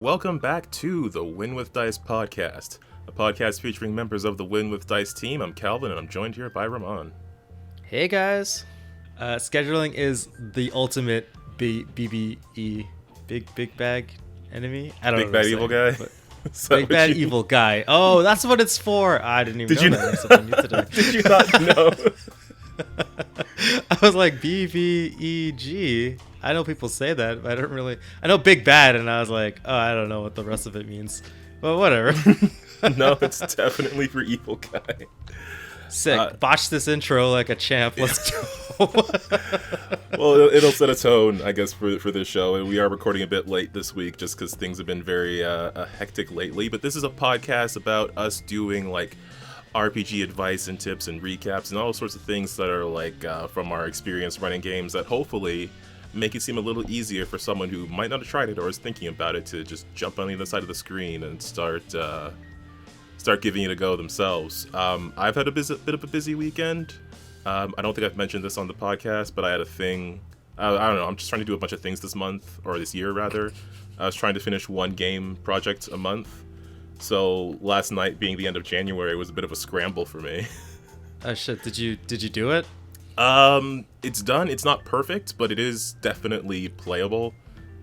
Welcome back to the Win with Dice podcast, a podcast featuring members of the Win with Dice team. I'm Calvin, and I'm joined here by Ramon. Hey guys, scheduling is the ultimate BBE, big bag enemy. I don't know. Big bad evil guy. Big bad evil guy. Oh, that's what it's for. I didn't even know that. Something new today. Did you not know? I was like BBEG. I know people say that, but I don't really. I know big bad, and I was like, oh, I don't know what the rest of it means, but whatever. No, it's definitely for evil guy. Sick. Botch this intro like a champ. Let's go. Well, it'll set a tone, I guess, for this show. And we are recording a bit late this week just because things have been very hectic lately. But this is a podcast about us doing like RPG advice and tips and recaps and all sorts of things that are like from our experience running games that hopefully make it seem a little easier for someone who might not have tried it or is thinking about it to just jump on the other side of the screen and start giving it a go themselves. I've had a bit of a busy weekend. I don't think I've mentioned this on the podcast, but I had a thing. I don't know. I'm just trying to do a bunch of things this month, or this year rather. I was trying to finish one game project a month. So last night, being the end of January, was a bit of a scramble for me. Oh shit! Did you do it? It's done. It's not perfect, but it is definitely playable.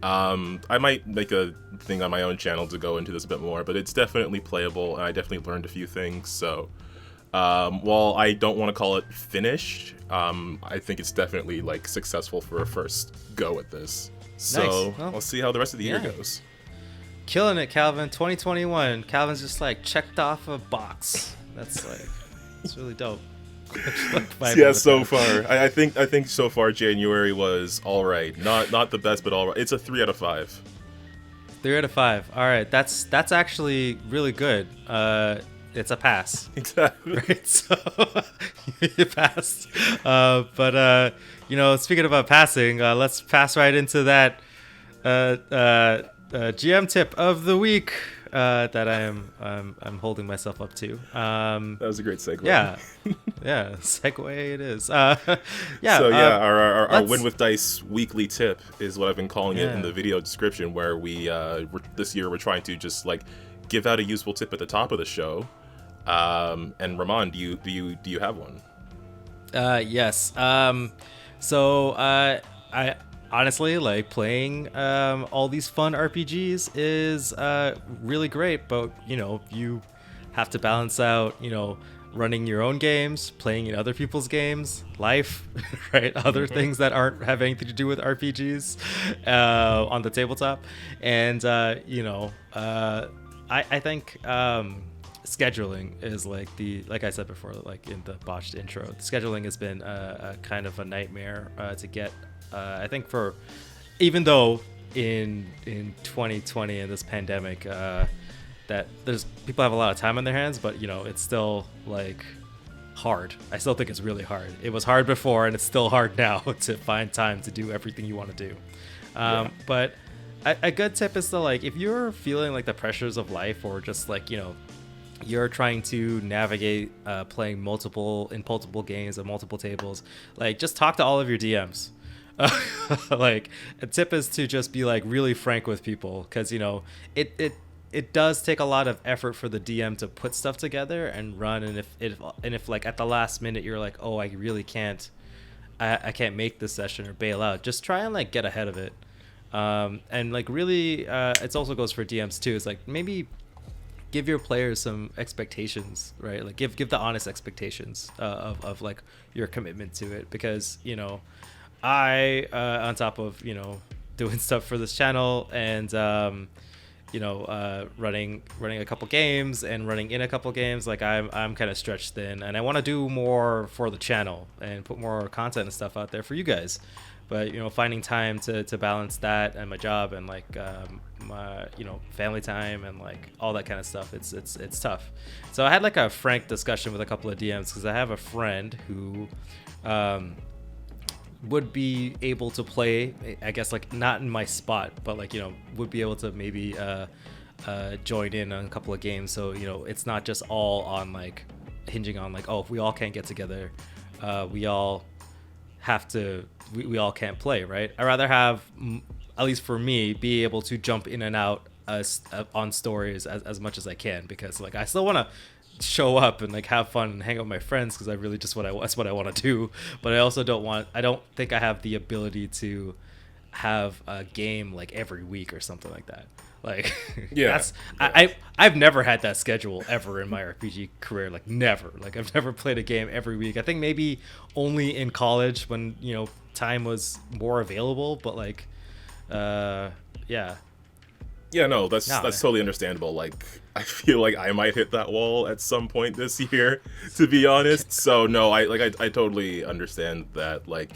I might make a thing on my own channel to go into this a bit more, but it's definitely playable, and I definitely learned a few things. So, while I don't want to call it finished, I think it's definitely like successful for a first go at this. So, Nice. Well, we'll see how the rest of the year goes. Killing it, Calvin. 2021. Calvin's just like checked off a box. That's like, it's really dope. Yeah, so far. I think so far January was all right. Not the best, but all right. It's a 3 out of 5. 3 out of 5. All right, that's actually really good. It's a pass. Exactly. Right, so you passed. But speaking about passing, let's pass right into that GM tip of the week that I'm holding myself up to. That was a great segue. Yeah, segue it is. Yeah. So yeah, our Win with Dice weekly tip is what I've been calling it in the video description, where this year we're trying to just like give out a useful tip at the top of the show. And Ramon, do you have one? Yes. So I honestly like playing all these fun RPGs is really great, but you have to balance out running your own games, playing in other people's games, life, right? Other things that aren't have anything to do with RPGs on the tabletop, and I think scheduling is like I said before, like in the botched intro, scheduling has been a kind of a nightmare to get. I think even though in 2020 and this pandemic that there's people have a lot of time on their hands, but it's still like hard. I still think it's really hard. It was hard before, and it's still hard now to find time to do everything you want to do. But a good tip is to, like, if you're feeling like the pressures of life, or just like you're trying to navigate playing multiple games at multiple tables, like just talk to all of your DMs. Like a tip is to just be like really frank with people, because it does take a lot of effort for the DM to put stuff together and run, and if like at the last minute you're like, oh, I really can't I can't make this session or bail out, just try and like get ahead of it. And like really it also goes for DMs too. It's like maybe give your players some expectations, right? Like give the honest expectations of like your commitment to it, because I on top of doing stuff for this channel and running a couple games and running in a couple games, like I'm kind of stretched thin, and I want to do more for the channel and put more content and stuff out there for you guys. But finding time to balance that and my job and like my family time and like all that kind of stuff, it's tough. So I had like a frank discussion with a couple of DMs, because I have a friend who would be able to play, I guess, like not in my spot, but like would be able to maybe join in on a couple of games. So it's not just all on like hinging on like, oh, if we all can't get together, we all can't play, right? I'd rather have, at least for me, be able to jump in and out on stories as much as I can, because like I still want to show up and like have fun and hang out with my friends, because I really just that's what I want to do. But I also don't think I have the ability to have a game like every week or something like that. Like I've never had that schedule ever in my RPG career. Like never. Like I've never played a game every week. I think maybe only in college when, you know, time was more available, but like yeah, no, that's totally understandable. Like I feel like I might hit that wall at some point this year, to be honest. So no, I totally understand that. Like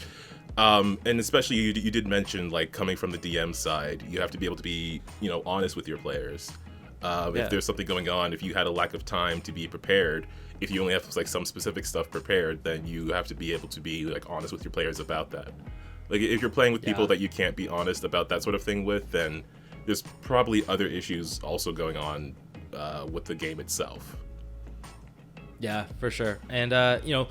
and especially you did mention, like, coming from the DM side, you have to be able to be, you know, honest with your players. If there's something going on, if you had a lack of time to be prepared, if you only have like some specific stuff prepared, then you have to be able to be like honest with your players about that. Like if you're playing with people that you can't be honest about that sort of thing with, then there's probably other issues also going on with the game itself. Yeah, for sure. And, you know,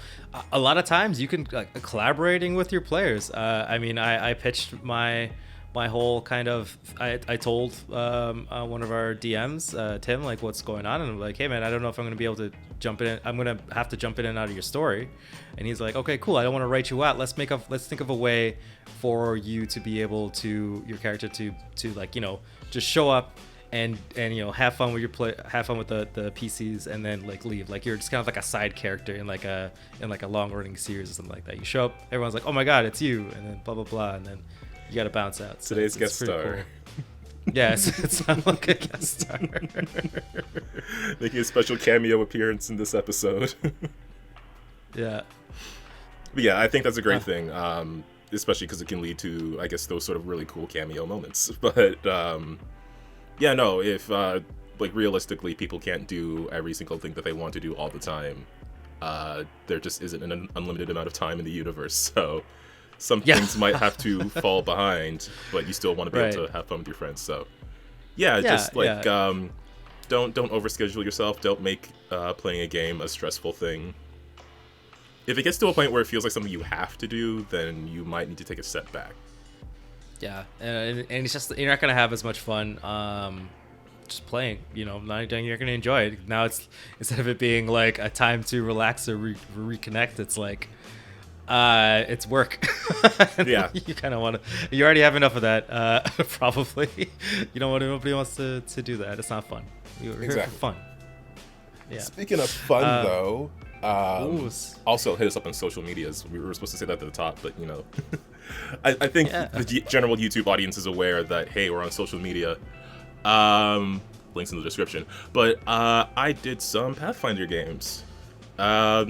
a lot of times you can collaborating with your players. I mean, I pitched my whole kind of, I told one of our DMs, Tim, like what's going on. And I'm like, hey man, I don't know if I'm going to be able to jump in. I'm going to have to jump in and out of your story. And he's like, okay, cool. I don't want to write you out. Let's think of a way for you to be able to, your character to like, you know, just show up and you know, have fun with the PCs, and then like leave. Like you're just kind of like a side character in like a long running series or something like that. You show up, everyone's like, oh my god, it's you, and then blah blah blah, and then you gotta bounce out. So today's guest star. Cool. Yes, it's not like a guest star. Making a special cameo appearance in this episode. Yeah. But yeah, I think that's a great thing, especially because it can lead to, I guess, those sort of really cool cameo moments. But yeah, no, if like realistically people can't do every single thing that they want to do all the time, there just isn't an unlimited amount of time in the universe. So some things might have to fall behind, but you still want to be able to have fun with your friends. So just like don't overschedule yourself. Don't make playing a game a stressful thing. If it gets to a point where it feels like something you have to do, then you might need to take a step back. Yeah, and it's just, you're not gonna have as much fun just playing. You know, you're gonna enjoy it. Now it's, instead of it being like a time to relax or reconnect, it's like it's work. Yeah, you kind of want to. You already have enough of that. Probably, you don't want. Nobody wants to do that. It's not fun. We're here for fun. Yeah. Speaking of fun, though. Also hit us up on social medias. We were supposed to say that at the top, but you know, I think the general YouTube audience is aware that, hey, we're on social media. Links in the description. But I did some Pathfinder games. I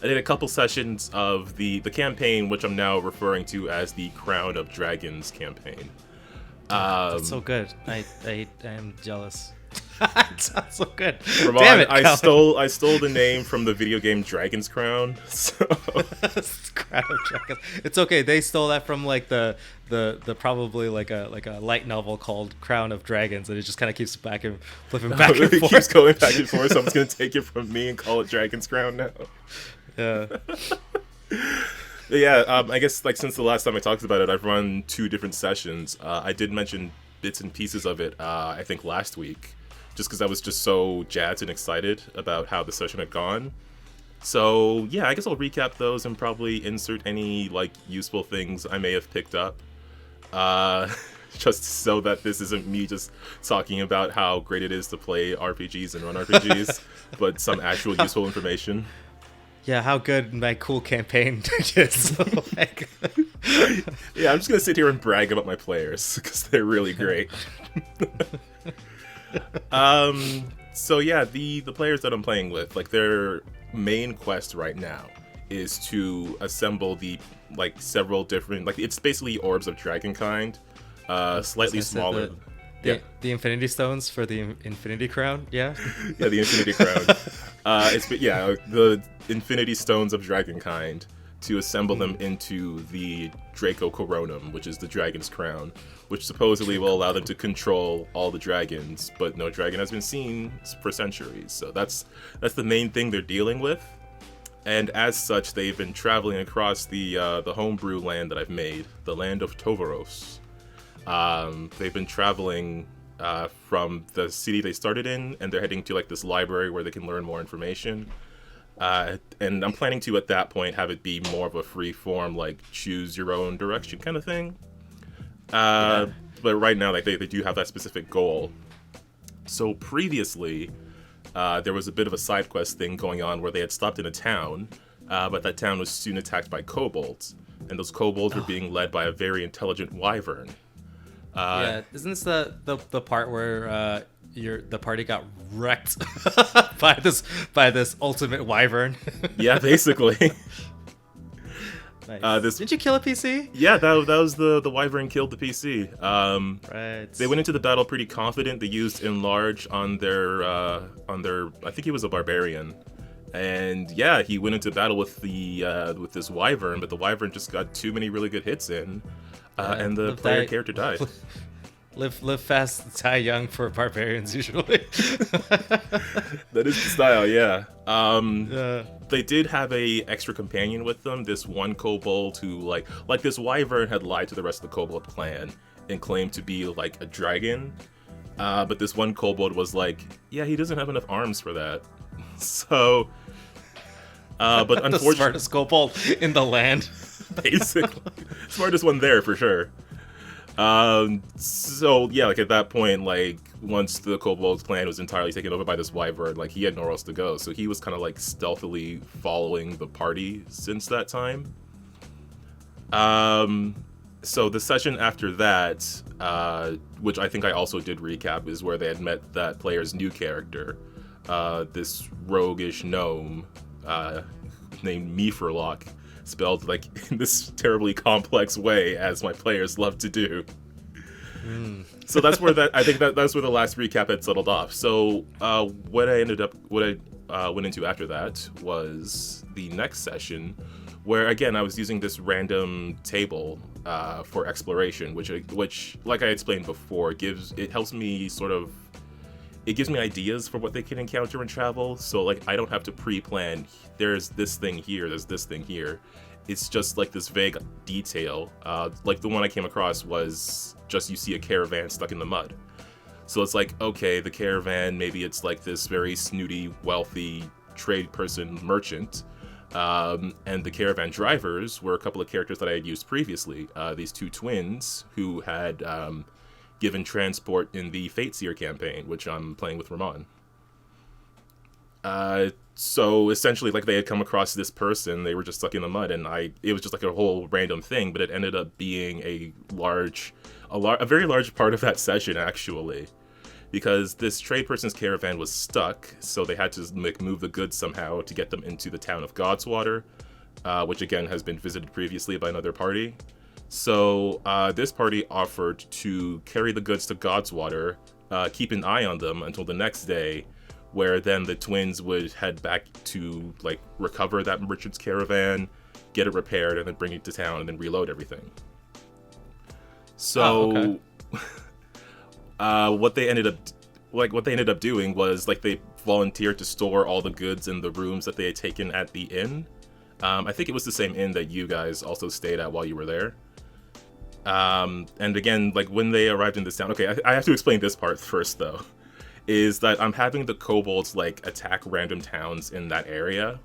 did a couple sessions of the campaign, which I'm now referring to as the Crown of Dragons campaign. That's so good. I am jealous. It sounds so good. Ramon, damn it, I stole the name from the video game Dragon's Crown. So. Crown of Dragons. It's okay. They stole that from like the probably like a light novel called Crown of Dragons, and it just kind of keeps flipping back and forth. It keeps going back and forth. Someone's gonna take it from me and call it Dragon's Crown now. Yeah. Yeah. I guess like since the last time I talked about it, I've run 2 different sessions. I did mention bits and pieces of it. I think last week. Just because I was just so jazzed and excited about how the session had gone. So yeah, I guess I'll recap those and probably insert any like useful things I may have picked up. Just so that this isn't me just talking about how great it is to play RPGs and run RPGs, but some actual useful information. Yeah, how good my cool campaign is. So, like... Yeah, I'm just gonna sit here and brag about my players because they're really great. So yeah, the players that I'm playing with, like their main quest right now is to assemble the like several different, like it's basically orbs of dragon kind, slightly smaller. The Infinity Stones for the Infinity Crown, yeah. Yeah, the Infinity Crown. The Infinity Stones of dragon kind, to assemble them into the Draco Coronum, which is the dragon's crown, which supposedly will allow them to control all the dragons, but no dragon has been seen for centuries. So that's the main thing they're dealing with. And as such, they've been traveling across the homebrew land that I've made, the land of Tovaros. They've been traveling from the city they started in, and they're heading to like this library where they can learn more information. And I'm planning to at that point have it be more of a free form, like choose your own direction kind of thing. But right now, like they do have that specific goal. So previously, there was a bit of a side quest thing going on where they had stopped in a town, but that town was soon attacked by kobolds, and those kobolds were being led by a very intelligent wyvern. Isn't this the part where the party got wrecked by this ultimate wyvern? Yeah, basically. Nice. Didn't you kill a PC? Yeah, that was the wyvern killed the PC. Right. They went into the battle pretty confident. They used enlarge on their I think he was a barbarian, and yeah, he went into battle with with this wyvern, but the wyvern just got too many really good hits in, and the character died. Live fast, die young for barbarians usually. That is the style, yeah. They did have a extra companion with them. This one kobold who like this wyvern had lied to the rest of the kobold clan and claimed to be like a dragon. But this one kobold was like, yeah, he doesn't have enough arms for that. So, but unfortunately, the smartest kobold in the land, basically, smartest one there for sure. So yeah, like at that point, like once the kobold's clan was entirely taken over by this wyvern, like he had nowhere else to go, so he was kind of like stealthily following the party since that time. So the session after that, which I think I also did recap, is where they had met that player's new character, this roguish gnome named Meferlock, spelled like in this terribly complex way, as my players love to do. So that's where that's where the last recap had settled off. So what I went into after that was the next session, where again I was using this random table for exploration, which like I explained before, helps me it gives me ideas for what they can encounter in travel. So like I don't have to pre-plan, there's this thing here, there's this thing here. It's just like this vague detail. Like the one I came across was just you see a caravan stuck in the mud. So it's like, okay, the caravan, maybe it's like this very snooty, wealthy trade person merchant. And the caravan drivers were a couple of characters that I had used previously. These two twins who had given transport in the Fateseer campaign, which I'm playing with Ramon. So essentially, like they had come across this person, they were just stuck in the mud, and it was just like a whole random thing, but it ended up being a very large part of that session actually, because this trade person's caravan was stuck, so they had to move the goods somehow to get them into the town of Godswater, which again has been visited previously by another party. So this party offered to carry the goods to Godswater, keep an eye on them until the next day, where then the twins would head back to like recover that merchant's caravan, get it repaired, and then bring it to town and then reload everything. So what they ended up doing was like they volunteered to store all the goods in the rooms that they had taken at the inn. I think it was the same inn that you guys also stayed at while you were there. And again, like when they arrived in this town, okay, I have to explain this part first though, is that I'm having the kobolds like attack random towns in that area.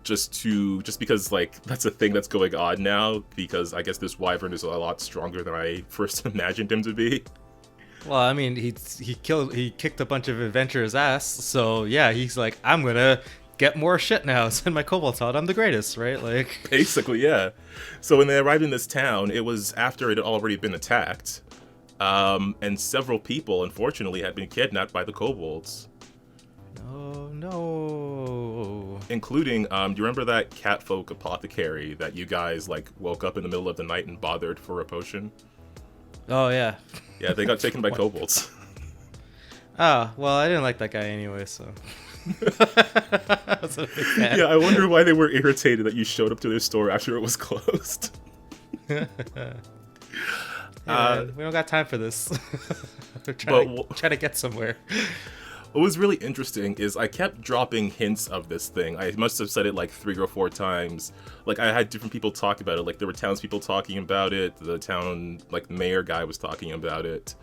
Just because like that's a thing that's going on now, because I guess this wyvern is a lot stronger than I first imagined him to be. Well, I mean, he kicked a bunch of adventurers' ass, so yeah, he's like, I'm gonna get more shit now. Send my kobolds out. I'm the greatest, right? Like basically, yeah. So when they arrived in this town, it was after it had already been attacked, and several people, unfortunately, had been kidnapped by the kobolds. Oh no! Including, do you remember that catfolk apothecary that you guys like woke up in the middle of the night and bothered for a potion? Oh yeah. Yeah, they got taken by kobolds. Oh well, I didn't like that guy anyway, so. I was a big fan. Yeah, I wonder why they were irritated that you showed up to their store after it was closed. Hey, man, we don't got time for this. We're trying to get somewhere. What was really interesting is I kept dropping hints of this thing. I must have said it like 3 or 4 times. Like, I had different people talk about it. Like, there were townspeople talking about it. The town, like, mayor guy was talking about it.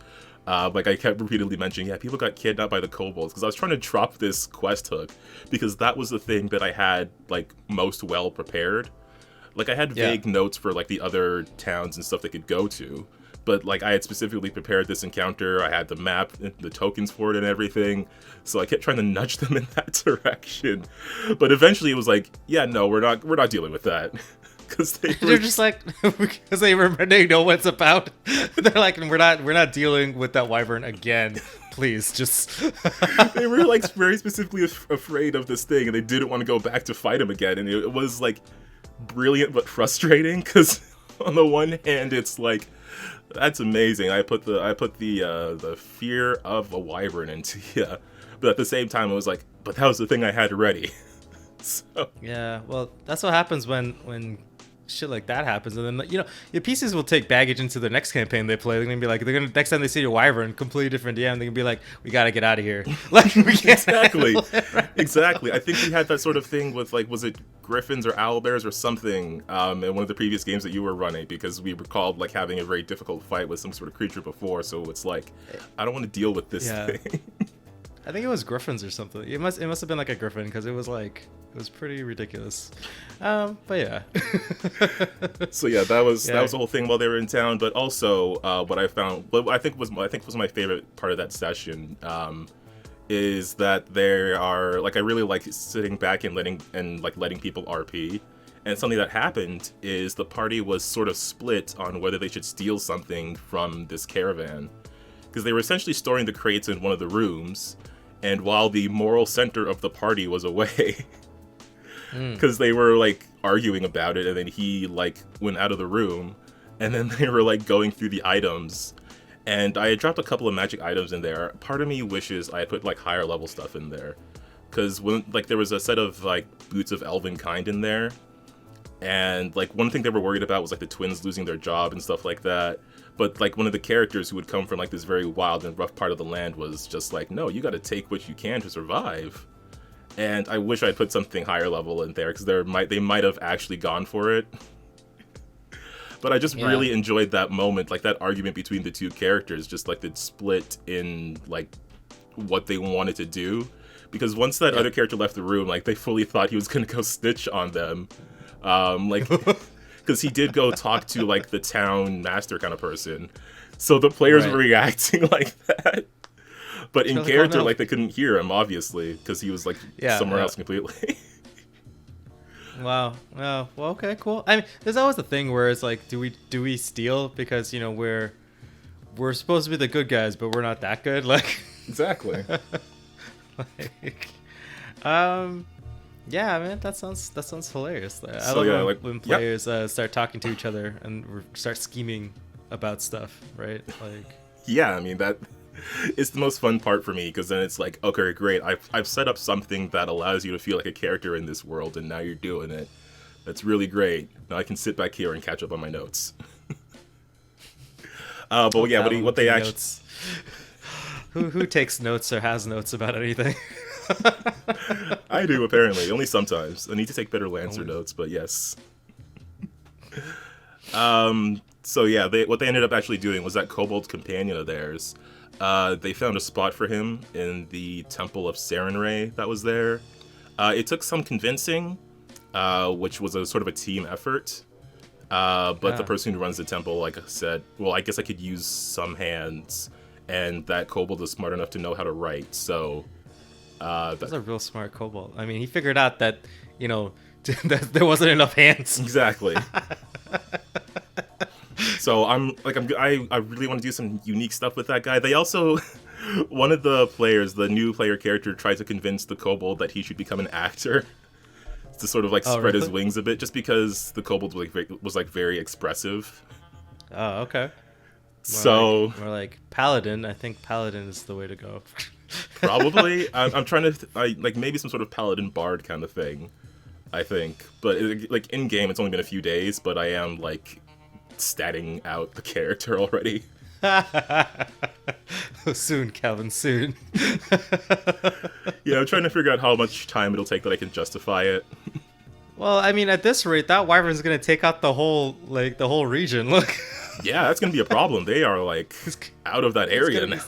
Like, I kept repeatedly mentioning, yeah, people got kidnapped by the kobolds. Because I was trying to drop this quest hook. Because that was the thing that I had, like, most well prepared. Like, I had vague notes for, like, the other towns and stuff they could go to. But, like, I had specifically prepared this encounter. I had the map, the tokens for it and everything. So I kept trying to nudge them in that direction. But eventually it was like, yeah, no, we're not dealing with that. Because they're just like, because they know what it's about. They're like, we're not dealing with that wyvern again. Please, just. They were, like, very specifically afraid of this thing. And they didn't want to go back to fight him again. And it was, like, brilliant but frustrating. Because on the one hand, it's like, that's amazing. I put the fear of a wyvern into you, but at the same time, it was like, but that was the thing I had ready. So. Yeah, well, that's what happens when shit like that happens, and then, you know, your PCs will take baggage into the next campaign they play. They're gonna be like, next time they see your wyvern, completely different DM. They're gonna be like, we gotta get out of here. Like, we can't exactly, exactly. I think we had that sort of thing with, like, was it griffins or owlbears or something in one of the previous games that you were running, because we recalled, like, having a very difficult fight with some sort of creature before. So it's like, I don't want to deal with this thing. I think it was griffins or something. It must have been like a griffin, because it was pretty ridiculous. But yeah. So yeah, that was the whole thing while they were in town. But also, what I found, what I think was my favorite part of that session, is that there are, like, I really like sitting back and letting people RP. And something that happened is the party was sort of split on whether they should steal something from this caravan, because they were essentially storing the crates in one of the rooms. And while the moral center of the party was away, because they were, like, arguing about it, and then he, like, went out of the room, and then they were, like, going through the items, and I had dropped a couple of magic items in there. Part of me wishes I had put, like, higher level stuff in there, because when, like, there was a set of, like, boots of elven kind in there, and, like, one thing they were worried about was, like, the twins losing their job and stuff like that. But, like, one of the characters who would come from, like, this very wild and rough part of the land was just like, no, you gotta take what you can to survive. And I wish I'd put something higher level in there, because they might have actually gone for it. But I just really enjoyed that moment, like, that argument between the two characters, just, like, the split in, like, what they wanted to do. Because once that other character left the room, like, they fully thought he was gonna go snitch on them. Like... Because he did go talk to, like, the town master kind of person. So the players were reacting like that. But in character, like, they couldn't hear him, obviously, because he was, like, somewhere else completely. Wow. Well, okay, cool. I mean, there's always the thing where it's like, do we steal because, you know, we're supposed to be the good guys, but we're not that good? Like, exactly. Like, yeah, man, that sounds hilarious. I love when players start talking to each other and start scheming about stuff, right? Like, yeah, I mean, that is the most fun part for me, because then it's like, okay, great, I've set up something that allows you to feel like a character in this world, and now you're doing it. That's really great. Now I can sit back here and catch up on my notes. But yeah, what they actually notes. Who takes notes or has notes about anything? I do, apparently. Only sometimes. I need to take better Lancer notes, but yes. So yeah, what they ended up actually doing was that kobold companion of theirs. They found a spot for him in the Temple of Sarenrae that was there. It took some convincing, which was a sort of a team effort. But the person who runs the temple, like I said, well, I guess I could use some hands, and that kobold is smart enough to know how to write, so... That's a real smart kobold. I mean, he figured out that, you know, that there wasn't enough hands. Exactly. So I really want to do some unique stuff with that guy. They also, one of the players, the new player character, tried to convince the kobold that he should become an actor to sort of, like, spread his wings a bit, just because the kobold was very expressive. Oh, okay. More like paladin. I think paladin is the way to go. Probably. I'm trying to like maybe some sort of paladin bard kind of thing, I think. But like in game, it's only been a few days, but I am, like, statting out the character already. Soon, Calvin, soon. Yeah, I'm trying to figure out how much time it'll take that I can justify it. Well, I mean, at this rate, that wyvern's gonna take out the whole region. Look. Yeah, that's gonna be a problem. They are like out of that area now.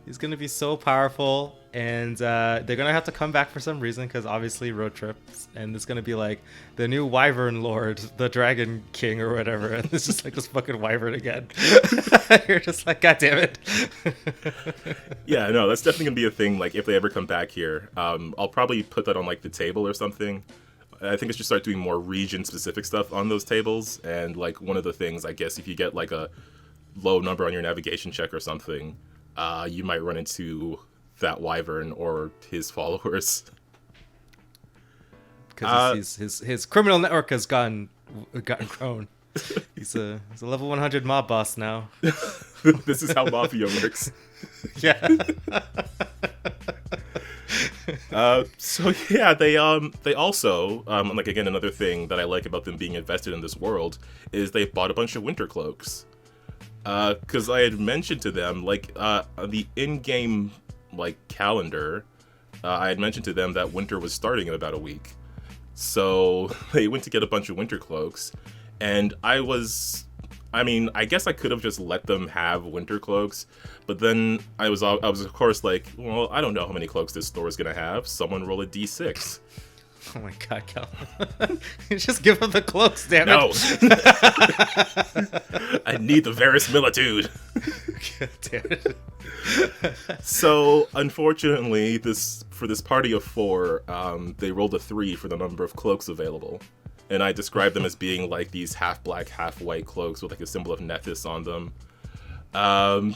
He's gonna be so powerful, and they're gonna have to come back for some reason because obviously road trips, and it's gonna be like the new Wyvern Lord, the Dragon King or whatever, and it's just like this fucking Wyvern again. You're just like, God damn it. Yeah, no, that's definitely gonna be a thing. Like if they ever come back here, I'll probably put that on like the table or something. I think I should start doing more region-specific stuff on those tables, and like one of the things, I guess, if you get like a low number on your navigation check or something, you might run into that wyvern or his followers. Because his criminal network has gotten grown. He's a level 100 mob boss now. This is how mafia works. Yeah. So yeah, they also like again, another thing that I like about them being invested in this world is they bought a bunch of winter cloaks. Because I had mentioned to them like the in-game like calendar, I had mentioned to them that winter was starting in about a week. So they went to get a bunch of winter cloaks, and I guess I could have just let them have winter cloaks, but then I was of course like, well, I don't know how many cloaks this store is gonna have. Someone roll a d6. Oh my God, Calvin. Just give him the cloaks, damn it. No. I need the verisimilitude. God damn it. So, unfortunately, for this party of 4, they rolled a 3 for the number of cloaks available. And I described them as being like these half black, half white cloaks with like a symbol of Nethys on them.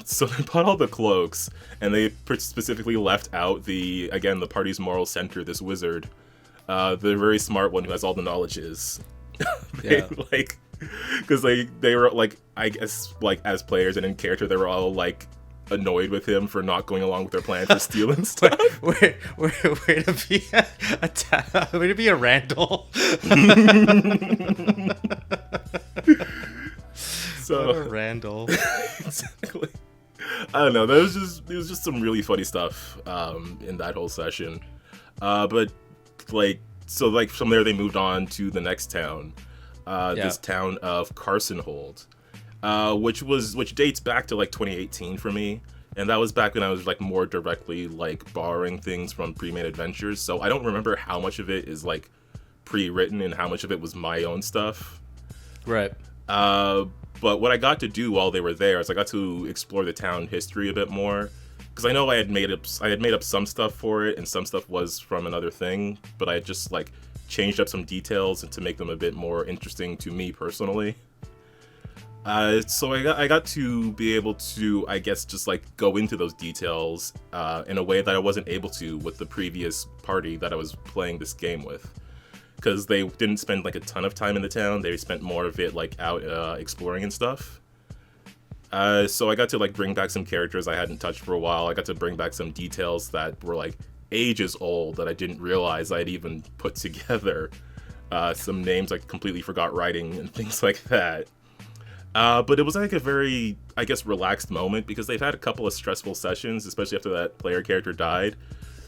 So they bought all the cloaks, and they specifically left out the party's moral center, this wizard. The very smart one who has all the knowledges. Like, because they were like, I guess like as players and in character, they were all like annoyed with him for not going along with their plan for stealing stuff. Way to be a Randall. So what a Randall. Exactly. I don't know. It was just some really funny stuff in that whole session. But like, so like from there they moved on to the next town, this town of Carsonhold, which dates back to like 2018 for me, and that was back when I was like more directly like borrowing things from pre-made adventures. So I don't remember how much of it is like pre-written and how much of it was my own stuff. Right. But what I got to do while they were there is I got to explore the town history a bit more. Because I know I had made up some stuff for it, and some stuff was from another thing, but I had just like changed up some details and to make them a bit more interesting to me personally. So I got to be able to, I guess, just like go into those details in a way that I wasn't able to with the previous party that I was playing this game with. Because they didn't spend like a ton of time in the town, they spent more of it like out exploring and stuff. So I got to like bring back some characters I hadn't touched for a while. I got to bring back some details that were like ages old that I didn't realize I'd even put together. Some names I completely forgot writing and things like that. But it was like a very, I guess, relaxed moment because they've had a couple of stressful sessions, especially after that player character died.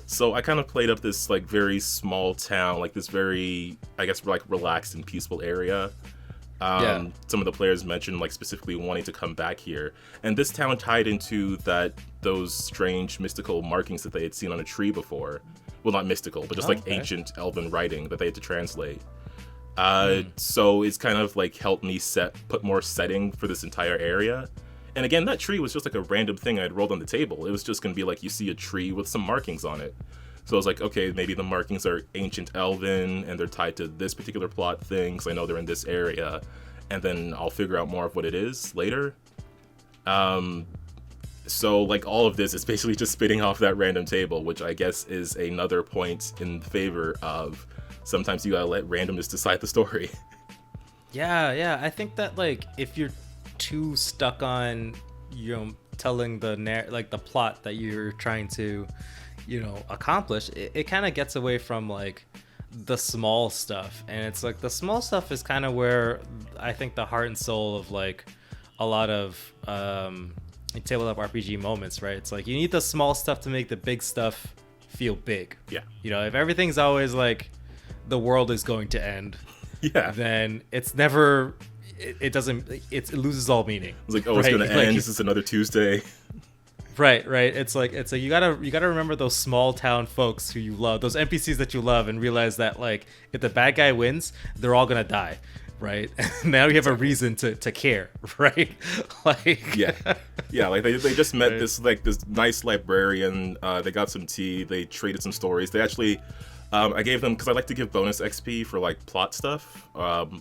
So I kind of played up this like very small town, like this very, I guess, like relaxed and peaceful area. Some of the players mentioned like specifically wanting to come back here, and this town tied into those strange mystical markings that they had seen on a tree before. Well, not mystical, but just like ancient elven writing that they had to translate. So it's kind of like helped me put more setting for this entire area. And again, that tree was just like a random thing I had rolled on the table. It was just gonna be like you see a tree with some markings on it. So I was like, okay, maybe the markings are ancient elven and they're tied to this particular plot thing, so I know they're in this area. And then I'll figure out more of what it is later. So like all of this is basically just spitting off that random table, which I guess is another point in favor of sometimes you gotta let randomness decide the story. Yeah. I think that like if you're too stuck on, telling the plot that you're trying to, accomplish, it kind of gets away from like the small stuff, and it's like the small stuff is kind of where I think the heart and soul of like a lot of tabletop RPG moments, right? It's like you need the small stuff to make the big stuff feel big. Yeah. You know, if everything's always like the world is going to end, yeah, then it's never. It doesn't. It loses all meaning. It's like, oh, it's right? gonna end. This is another Tuesday. Right. It's like you gotta remember those small town folks who you love, those NPCs that you love, and realize that like if the bad guy wins, they're all gonna die, right? Now you have a reason to care, right? Like yeah, like they just met right. this nice librarian. They got some tea. They traded some stories. They actually. I gave them, because I like to give bonus XP for like plot stuff,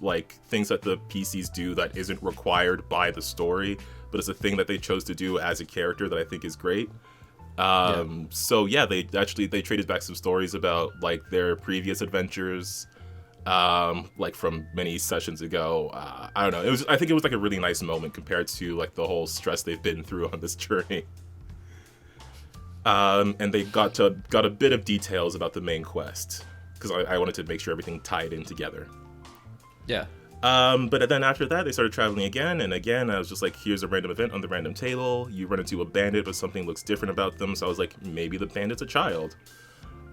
like things that the PCs do that isn't required by the story, but it's a thing that they chose to do as a character that I think is great. So yeah, they traded back some stories about like their previous adventures, like from many sessions ago. I don't know. I think it was like a really nice moment compared to like the whole stress they've been through on this journey. And they got a bit of details about the main quest, because I wanted to make sure everything tied in together. Yeah. But then after that, they started traveling again and again. I was just like, here's a random event on the random table. You run into a bandit, but something looks different about them. So I was like, maybe the bandit's a child.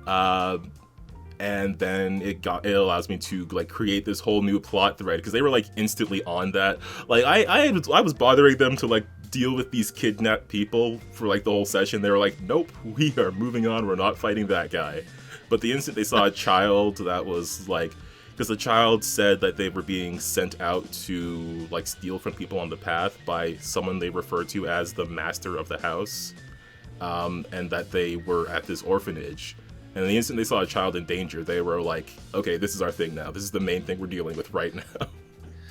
And then it allows me to like create this whole new plot thread, because they were like instantly on that. Like I was bothering them to like deal with these kidnapped people for like the whole session. They were like, nope, we are moving on. We're not fighting that guy. But the instant they saw a child, that was like, because the child said that they were being sent out to like steal from people on the path by someone they refer to as the master of the house, and that they were at this orphanage. And the instant they saw a child in danger, they were like, okay, this is our thing now. This is the main thing we're dealing with right now.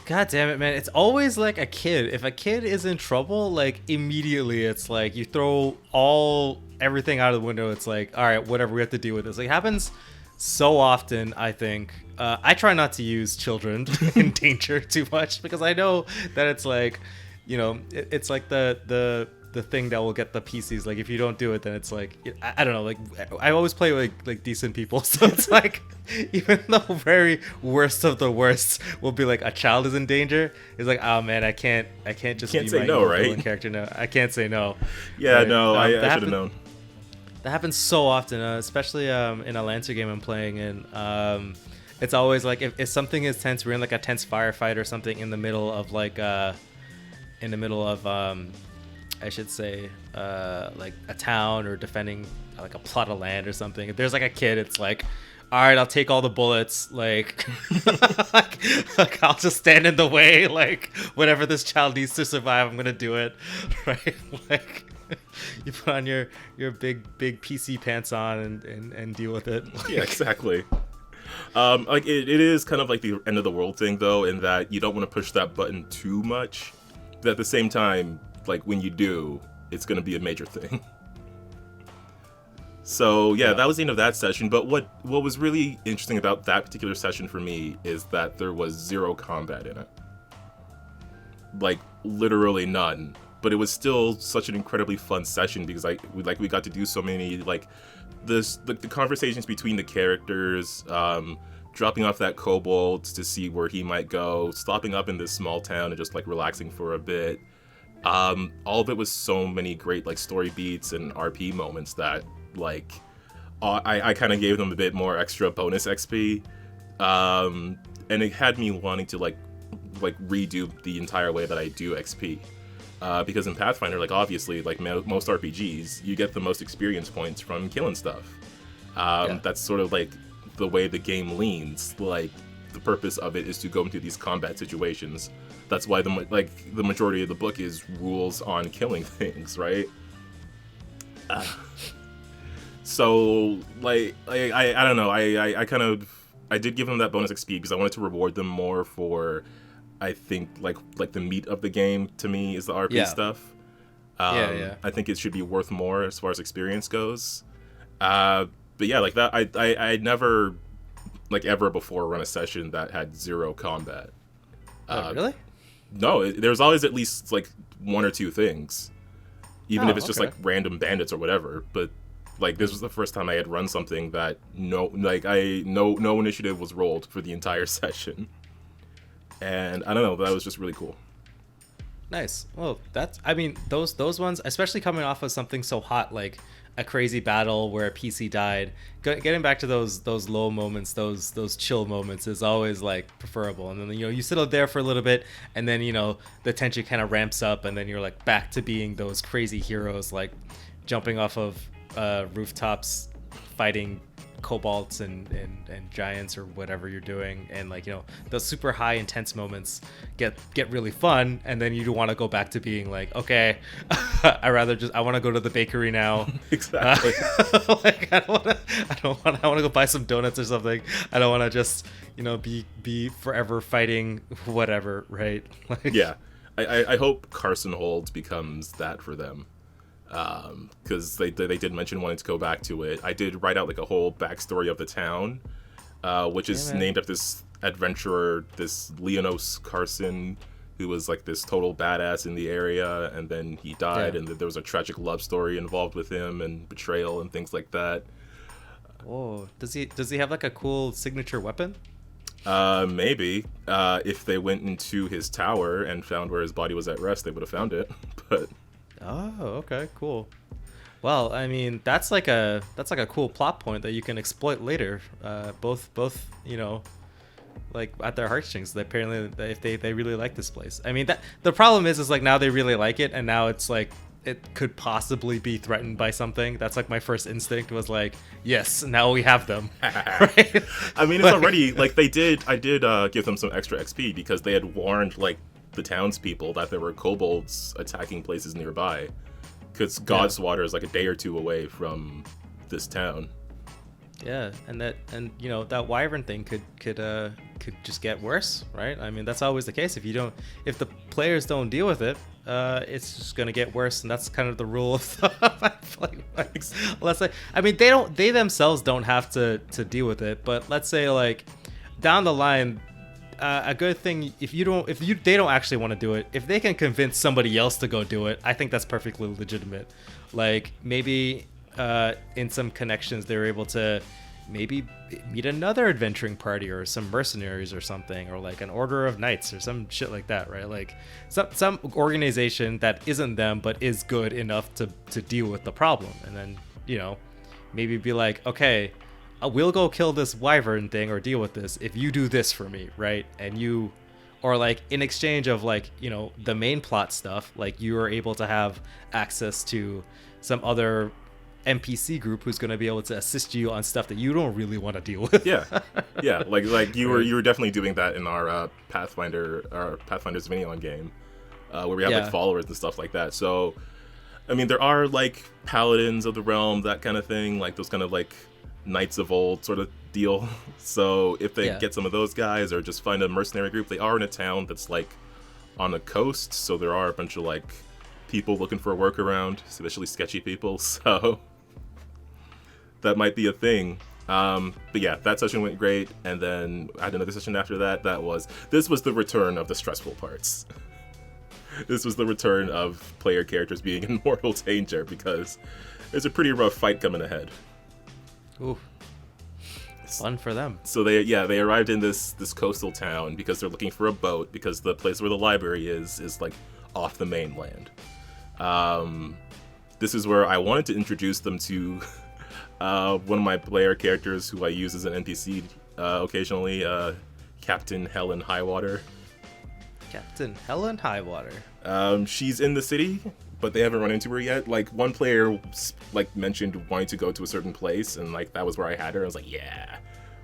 God damn it, man. It's always like a kid. If a kid is in trouble, like immediately it's like you throw everything out of the window. It's like, all right, whatever, we have to deal with this. Like, it happens so often, I think. I try not to use children in danger too much, because I know that it's like, you know, it's like the thing that will get the PCs. Like, if you don't do it, then it's like, I don't know, like I always play with like decent people, so it's like even the very worst of the worst will be like a child is in danger. It's like, oh man, I can't just Can't be say my no, right? villain character. No, I can't say no. Yeah, Right? no, I that should have known. That happens so often, especially in a Lancer game I'm playing in. It's always like if something is tense, we're in like a tense firefight or something in the middle of I should say, like a town, or defending like a plot of land or something. If there's like a kid, it's like, all right, I'll take all the bullets. Like, like I'll just stand in the way. Like, whatever this child needs to survive, I'm gonna do it. Right? Like, you put on your big PC pants on and deal with it. Like, yeah, exactly. Like it is kind of like the end of the world thing, though, in that you don't want to push that button too much. But at the same time, like when you do, it's going to be a major thing. So yeah, that was the end of that session. But what was really interesting about that particular session for me is that there was zero combat in it. Like literally none. But it was still such an incredibly fun session, because we got to do so many like the conversations between the characters, dropping off that kobold to see where he might go, stopping up in this small town and just like relaxing for a bit. All of it was so many great like story beats and RP moments that like I kind of gave them a bit more extra bonus XP, and it had me wanting to like redo the entire way that I do XP. Because in Pathfinder, like obviously, like most RPGs, you get the most experience points from killing stuff. That's sort of like the way the game leans. Like the purpose of it is to go into these combat situations. That's why the majority of the book is rules on killing things, right? So like I don't know. I did give them that bonus XP because I wanted to reward them more for. I think like the meat of the game to me is the RP stuff. I think it should be worth more as far as experience goes. But yeah, like that, I never like ever before run a session that had zero combat. Really? No, there's always at least like one or two things, even if it's just like random bandits or whatever. But like this was the first time I had run something that no initiative was rolled for the entire session. And I don't know, that was just really cool. Nice. Well, I mean, those ones, especially coming off of something so hot like a crazy battle where a PC died, getting back to those low moments, those chill moments is always like preferable. And then you settle there for a little bit, and then the tension kind of ramps up, and then you're like back to being those crazy heroes, like jumping off of rooftops, fighting kobolds and giants or whatever you're doing, and like those super high intense moments get really fun, and then you want to go back to being like, okay, I want to go to the bakery now. Exactly. Like I want to go buy some donuts or something. I don't want to just be forever fighting whatever, right? Like, yeah, I hope Carson Hold becomes that for them. Because they did mention wanting to go back to it. I did write out like a whole backstory of the town, which is named after this adventurer, this Leonos Carson, who was like this total badass in the area, and then he died, and there was a tragic love story involved with him and betrayal and things like that. Oh, does he have like a cool signature weapon? Maybe. If they went into his tower and found where his body was at rest, they would have found it. But oh, okay, cool. Well, I mean, that's like a cool plot point that you can exploit later. Both like at their heartstrings. Apparently, if they really like this place. I mean, that the problem is like now they really like it, and now it's like it could possibly be threatened by something. That's like my first instinct was like, yes, now we have them. Right? I mean, it's already like I did give them some extra XP because they had warned like the townspeople that there were kobolds attacking places nearby, because Godswater is like a day or two away from this town. Yeah, and that wyvern thing could just get worse, right? I mean, that's always the case. If the players don't deal with it, it's just gonna get worse, and that's kind of the rule of let's say, I mean, they themselves don't have to deal with it, but let's say like down the line, a good thing if they don't actually want to do it, if they can convince somebody else to go do it, I think that's perfectly legitimate. Like maybe in some connections they're able to maybe meet another adventuring party or some mercenaries or something, or like an order of knights or some shit like that, right? Like some organization that isn't them but is good enough to deal with the problem, and then maybe be like, okay, we'll go kill this wyvern thing or deal with this if you do this for me, right? And or like in exchange of like the main plot stuff, like you are able to have access to some other NPC group who's going to be able to assist you on stuff that you don't really want to deal with. yeah like you were definitely doing that in our Pathfinder's Minion game, where we have like followers and stuff like that. So I mean, there are like paladins of the realm, that kind of thing, like those kind of like knights of old sort of deal. So if they get some of those guys, or just find a mercenary group, they are in a town that's like on the coast, so there are a bunch of like people looking for a workaround, especially sketchy people, so that might be a thing. But yeah, that session went great, and then I had another session after that. This was the return of the stressful parts. This was the return of player characters being in mortal danger, because there's a pretty rough fight coming ahead. Ooh, fun for them. So they arrived in this coastal town because they're looking for a boat, because the place where the library is like off the mainland. This is where I wanted to introduce them to one of my player characters who I use as an NPC occasionally, Captain Helen Highwater. Captain Helen Highwater. She's in the city, but they haven't run into her yet. Like, one player like mentioned wanting to go to a certain place, and like that was where I had her. I was like, yeah.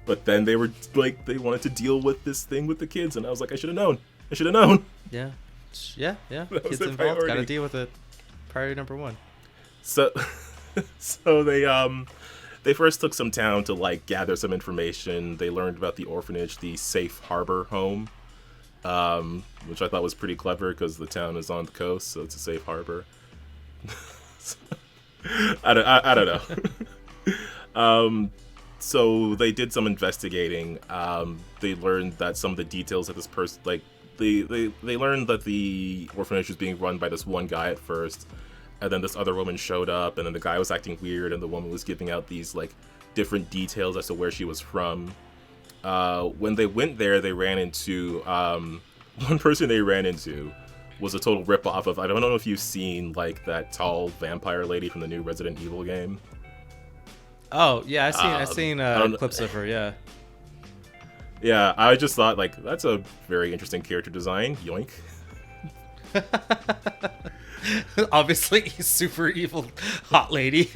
But then they were like, they wanted to deal with this thing with the kids, and I was like, I should have known. Yeah. Kids involved, priority. gotta deal with it. Priority number one. So they first took some time to like gather some information. They learned about the orphanage, the Safe Harbor home, which I thought was pretty clever because the town is on the coast, so it's a safe harbor. I don't know. So they did some investigating. They learned that some of the details of this person, like they learned that the orphanage was being run by this one guy at first, and then this other woman showed up, and then the guy was acting weird, and the woman was giving out these like different details as to where she was from. When they went there, they ran into one person. They ran into was a total rip-off of, I don't know if you've seen like that tall vampire lady from the new Resident Evil game. Oh yeah, I've seen I don't- clips of her. Yeah. Yeah, I just thought like that's a very interesting character design. Yoink. Obviously, super evil hot lady.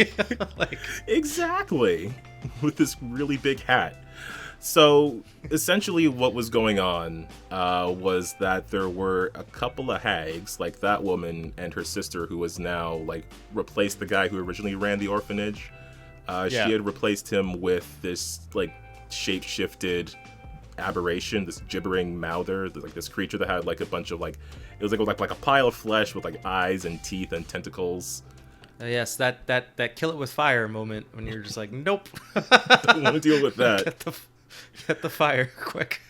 Like, Exactly. With this really big hat. So essentially what was going on was that there were a couple of hags, like that woman and her sister, who was now like replaced the guy who originally ran the orphanage. She had replaced him with this like shape-shifted aberration, this gibbering mouther, like this creature that had like a bunch of like, it was like a pile of flesh with like eyes and teeth and tentacles. yes, that kill it with fire moment when you're just like, nope. Don't want to deal with that. Get the fire quick.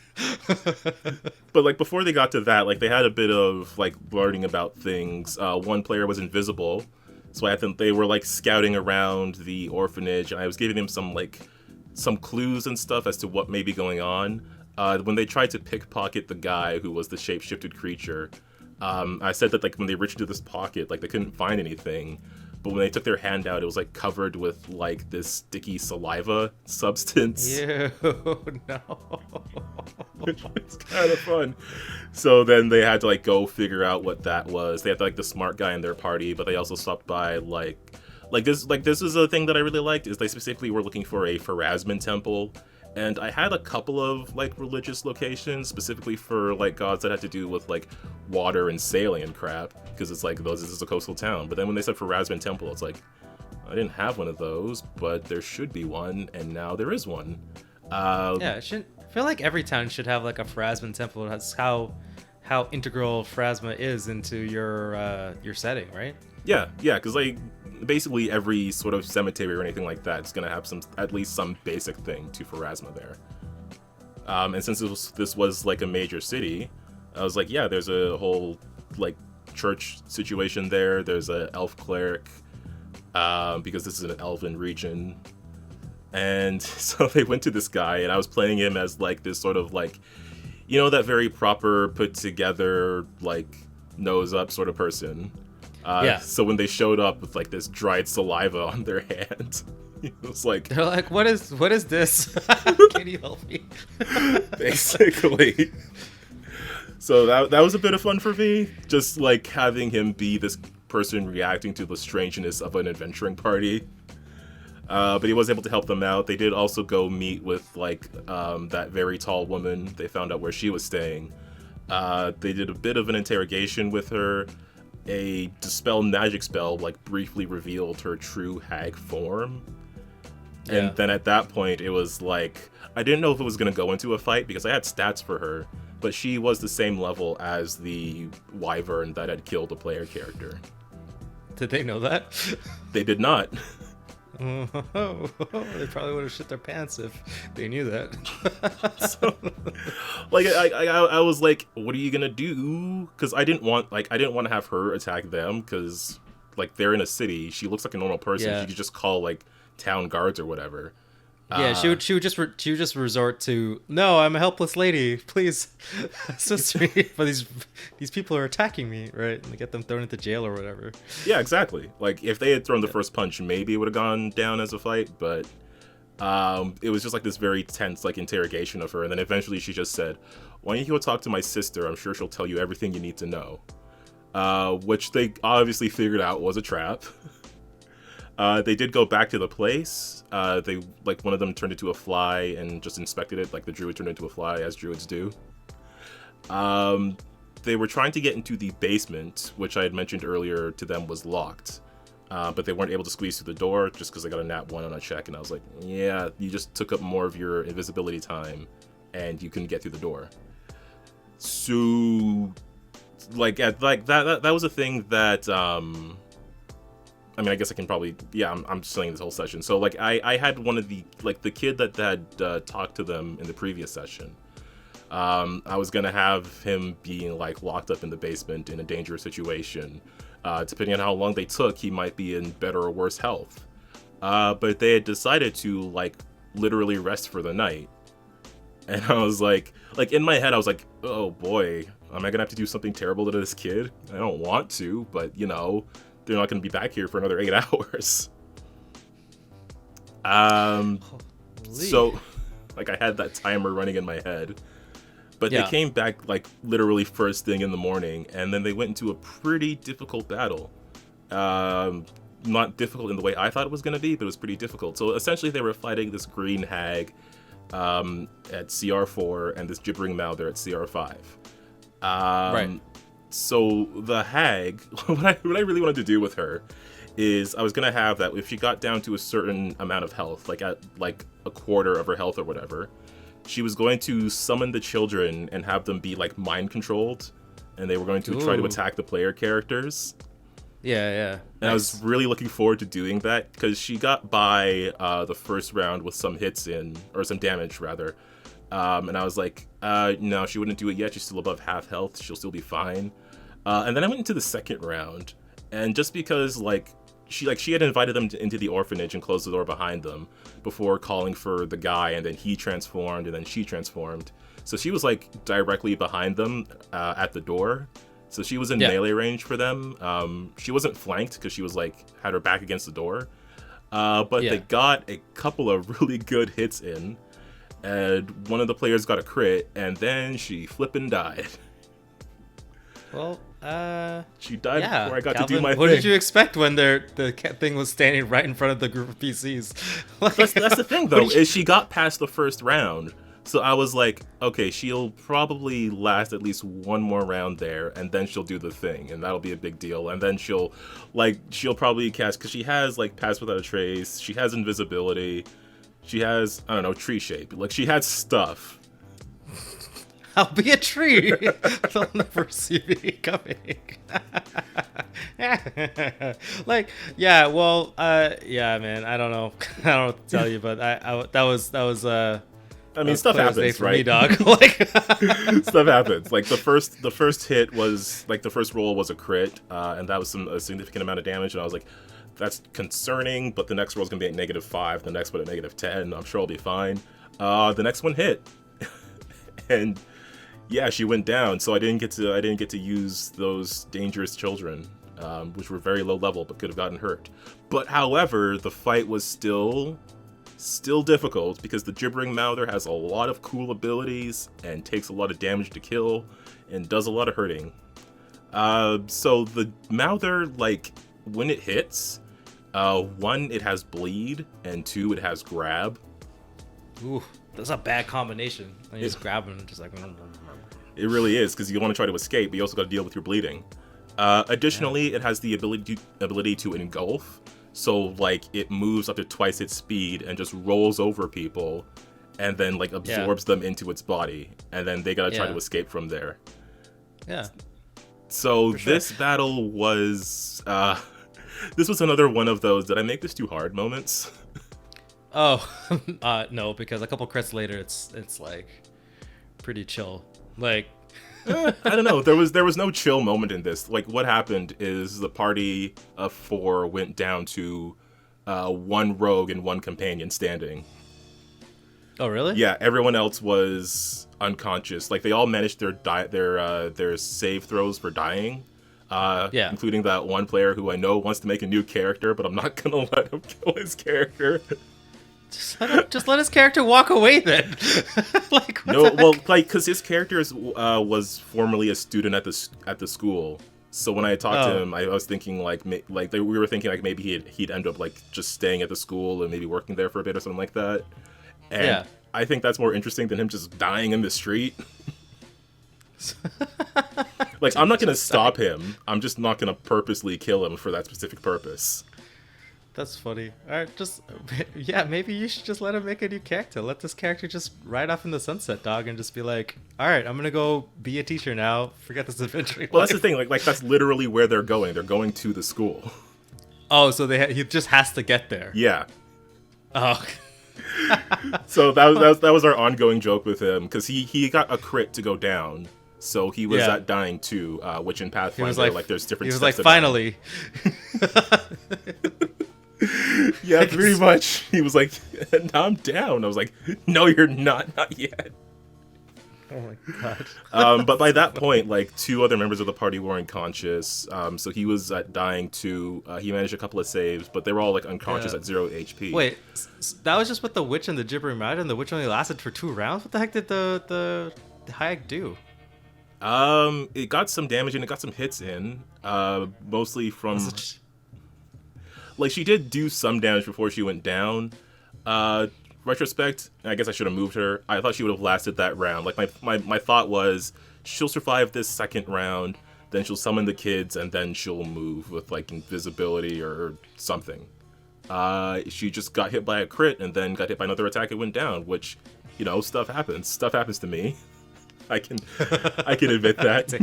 But like before they got to that, like they had a bit of like learning about things. One player was invisible, so I think they were like scouting around the orphanage, and I was giving them some clues and stuff as to what may be going on. When they tried to pickpocket the guy who was the shape-shifted creature, I said that like when they reached into this pocket, like they couldn't find anything. But when they took their hand out, it was like covered with like this sticky saliva substance. Ew, no. It's kind of fun. So then they had to like go figure out what that was. They had like the smart guy in their party, but they also stopped by like this is a thing that I really liked, is they specifically were looking for a Pharasman temple. And I had a couple of like religious locations specifically for like gods that had to do with like water and sailing and crap, because it's like this is a coastal town. But then when they said Pharasman temple, it's like I didn't have one of those, but there should be one, and now there is one. Yeah, it should. I feel like every town should have like a Pharasman temple. That's how integral Pharasma is into your setting, right? Yeah, because like basically every sort of cemetery or anything like that is gonna have at least some basic thing to Pharasma there. And since this was like a major city, I was like, yeah, there's a whole like church situation there. There's a elf cleric, because this is an elven region. And so they went to this guy, and I was playing him as like this sort of like, you know, that very proper, put together, like nose up sort of person. So when they showed up with like this dried saliva on their hand, it was like, They're like, what is this? Can you help me? Basically. So that was a bit of fun for me, just like having him be this person reacting to the strangeness of an adventuring party. But he was able to help them out. They did also go meet with like that very tall woman. They found out where she was staying. They did a bit of an interrogation with her. A dispel magic spell like briefly revealed her true hag form. And then at that point it was like, I didn't know if it was going to go into a fight because I had stats for her, but she was the same level as the wyvern that had killed a player character. Did they know that? They did not. They probably would have shit their pants if they knew that. So, like I was like, what are you gonna do? Because I didn't want to have her attack them, because like they're in a city. She looks like a normal person. Yeah. She could just call like town guards or whatever. Yeah, she would just resort to, no, I'm a helpless lady. Please assist me. But these people are attacking me, right? And get them thrown into jail or whatever. Yeah, exactly. Like if they had thrown the first punch, maybe it would have gone down as a fight. But it was just like this very tense like interrogation of her, and then eventually she just said, "Why don't you go talk to my sister? I'm sure she'll tell you everything you need to know." Which they obviously figured out was a trap. They did go back to the place. They like one of them turned into a fly and just inspected it, like the druid turned into a fly, as druids do. They were trying to get into the basement, which I had mentioned earlier to them was locked. But they weren't able to squeeze through the door just because they got a nat 1 on a check, and I was like, yeah, you just took up more of your invisibility time and you couldn't get through the door. So like that was a thing that I mean, I guess I can probably, I'm just saying this whole session. So, like, I had one of the, like, the kid that had talked to them in the previous session. I was going to have him being, like, locked up in the basement in a dangerous situation. Depending on how long they took, he might be in better or worse health. But they had decided to, like, literally rest for the night. And I was like in my head, I was like, oh boy, am I gonna have to do something terrible to this kid? I don't want to, but you know, they're not gonna be back here for another 8 hours. Holy. So, like, I had that timer running in my head, but they came back like literally first thing in the morning, and then they went into a pretty difficult battle. Not difficult in the way I thought it was going to be, but it was pretty difficult. So essentially, they were fighting this green hag at CR4 and this gibbering mouther at CR5. Right. So the hag, what I really wanted to do with her is I was going to have that if she got down to a certain amount of health, like at like a quarter of her health or whatever, she was going to summon the children and have them be like mind controlled, and they were going to try to attack the player characters. Yeah. And Nice. I was really looking forward to doing that because she got by the first round with some hits in, or some damage rather. And I was like, no, she wouldn't do it yet. She's still above half health. She'll still be fine. And then I went into the second round, and just because she had invited them into the orphanage and closed the door behind them before calling for the guy, and then he transformed, and then she transformed. So she was like directly behind them at the door. So she was in melee range for them. She wasn't flanked because she was like had her back against the door. But they got a couple of really good hits in, and one of the players got a crit, and then she flippin' died. Well, she died before I got Calvin, to do my what thing. did you expect when the thing was standing right in front of the group of PCs? Like, That's the thing, though, is she got past the first round. So I was like, okay, she'll probably last at least one more round there, and then she'll do the thing, and that'll be a big deal. And then she'll probably cast, because she has, like, Pass Without a Trace, she has Invisibility, she has, I don't know, Tree Shape. Like, she had stuff. I'll be a tree. They'll never see me coming. Man, I don't know. I don't know what to tell you, but that was I mean, stuff happens, for right? me, dog. Like, stuff happens. Like the first hit was like the first roll was a crit, and that was a significant amount of damage. And I was like, that's concerning. But the next roll is gonna be at -5. The next one at -10. I'm sure I'll be fine. The next one hit, and yeah, she went down. So I didn't get to use those dangerous children, which were very low level but could have gotten hurt. But however, the fight was still difficult because the gibbering mouther has a lot of cool abilities and takes a lot of damage to kill and does a lot of hurting. So the mouther, like, when it hits, 1, it has bleed, and 2, it has grab. ooh, that's a bad combination. I just grab him and just like. It really is, because you want to try to escape, but you also got to deal with your bleeding. Additionally, it has the ability to engulf. So, like, it moves up to twice its speed and just rolls over people and then, like, absorbs them into its body. And then they gotta try to escape from there. Yeah. So, this battle was... this was another one of those, did I make this too hard moments? Oh, no, because a couple crits later, it's like, pretty chill. Like... I don't know. There was no chill moment in this. Like, what happened is the party of 4 went down to 1 rogue and 1 companion standing. Oh, really? Yeah, everyone else was unconscious. Like, they all managed their save throws for dying. Including that one player who I know wants to make a new character, but I'm not gonna let him kill his character. Just let his character walk away then. Like, because his character was formerly a student at the school. So when I talked to him, I was thinking we were thinking like maybe he'd end up like just staying at the school and maybe working there for a bit or something like that. And I think that's more interesting than him just dying in the street. Like, I'm not gonna stop him. I'm just not gonna purposely kill him for that specific purpose. That's funny. All right, maybe you should just let him make a new character. Let this character just ride off in the sunset, dog, and just be like, all right, I'm gonna go be a teacher now. Forget this adventure. Well, that's the thing. Like that's literally where they're going. They're going to the school. Oh, so he just has to get there. Yeah. Oh. So that was our ongoing joke with him, because he got a crit to go down. So he was at dying too, which in Pathfinder, like there's different. He was steps like, finally. Yeah, pretty much. He was like, now I'm down. I was like, no, you're not yet. Oh my god. But by that point, like 2 other members of the party were unconscious. So he was dying too. He managed a couple of saves, but they were all like unconscious at 0 HP. Wait, that was just with the witch and the gibbering mouth, and the witch only lasted for 2 rounds. What the heck did the Hag do? It got some damage and it got some hits in. Mostly from like she did do some damage before she went down. Retrospect, I guess I should have moved her. I thought she would have lasted that round. Like my thought was she'll survive this second round, then she'll summon the kids, and then she'll move with like invisibility or something. She just got hit by a crit and then got hit by another attack and went down, which, you know, stuff happens. Stuff happens to me. I can admit that.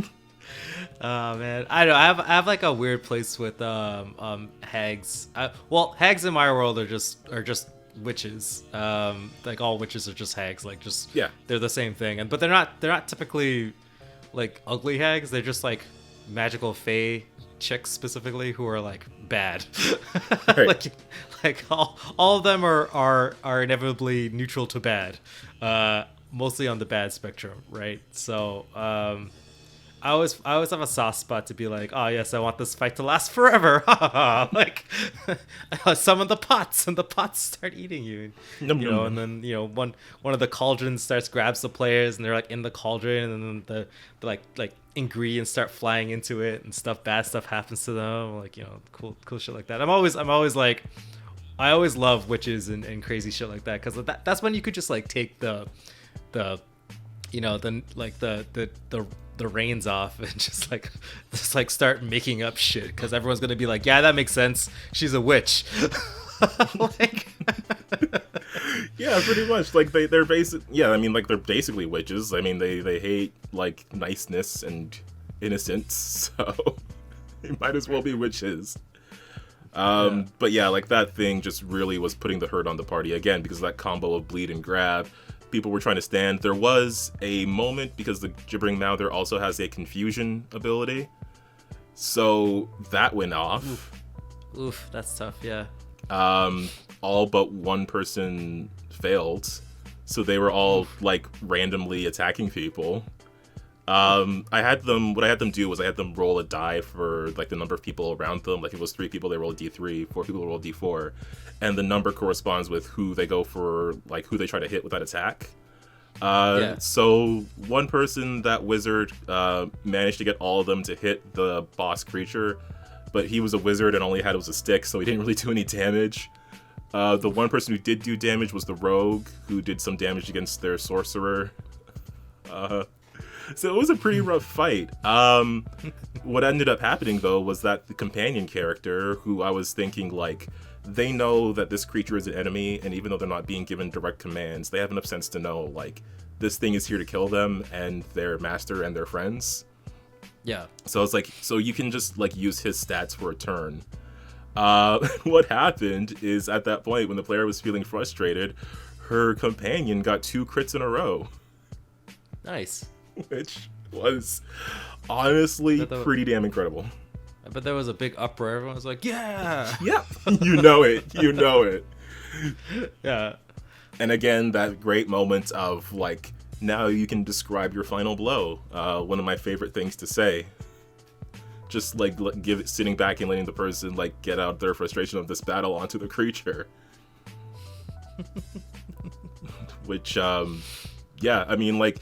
Oh man, I know. I have like a weird place with hags. Well, hags in my world are just witches. Like all witches are just hags. Like just they're the same thing. But they're not typically like ugly hags. They're just like magical fae chicks specifically who are like bad. Right. like all of them are inevitably neutral to bad. Mostly on the bad spectrum, right? So I always have a soft spot to be like, oh yes, I want this fight to last forever. Like summon the pots and the pots start eating you. You know, and then, you know, one of the cauldrons grabs the players and they're like in the cauldron, and then the like ingredients start flying into it and bad stuff happens to them. Like, you know, cool shit like that. I'm always like, I always love witches and crazy shit like that, because that's when you could just like take the you know, the reins off and just like start making up shit, because everyone's gonna be like, yeah, that makes sense, she's a witch. Like yeah, pretty much. Like they're basic. Yeah, I mean, like they're basically witches. I mean, they hate like niceness and innocence, so they might as well be witches. But yeah, like that thing just really was putting the hurt on the party again, because of that combo of bleed and grab. People were trying to stand. There was a moment, because the gibbering mouther also has a confusion ability, so that went off. Oof, that's tough. Yeah. All but one person failed, so they were all like randomly attacking people. What I had them do was I had them roll a die for like the number of people around them. Like if it was 3 people, they roll a d3, 4 people roll a d4, and the number corresponds with who they go for, like who they try to hit with that attack. So one person, that wizard, managed to get all of them to hit the boss creature, but he was a wizard and all he had was a stick, so he didn't really do any damage. The one person who did do damage was the rogue, who did some damage against their sorcerer. So it was a pretty rough fight. What ended up happening, though, was that the companion character, who I was thinking, like, they know that this creature is an enemy, and even though they're not being given direct commands, they have enough sense to know, like, this thing is here to kill them and their master and their friends. Yeah. So it's like, so you can just, like, use his stats for a turn. What happened is, at that point, when the player was feeling frustrated, her companion got 2 crits in a row. Nice. Which was honestly pretty damn incredible. I bet there was a big uproar. Everyone was like, yeah! Yeah, you know it. Yeah. And again, that great moment of, like, now you can describe your final blow. One of my favorite things to say. Just, like, sitting back and letting the person, like, get out their frustration of this battle onto the creature. Which, yeah, I mean, like,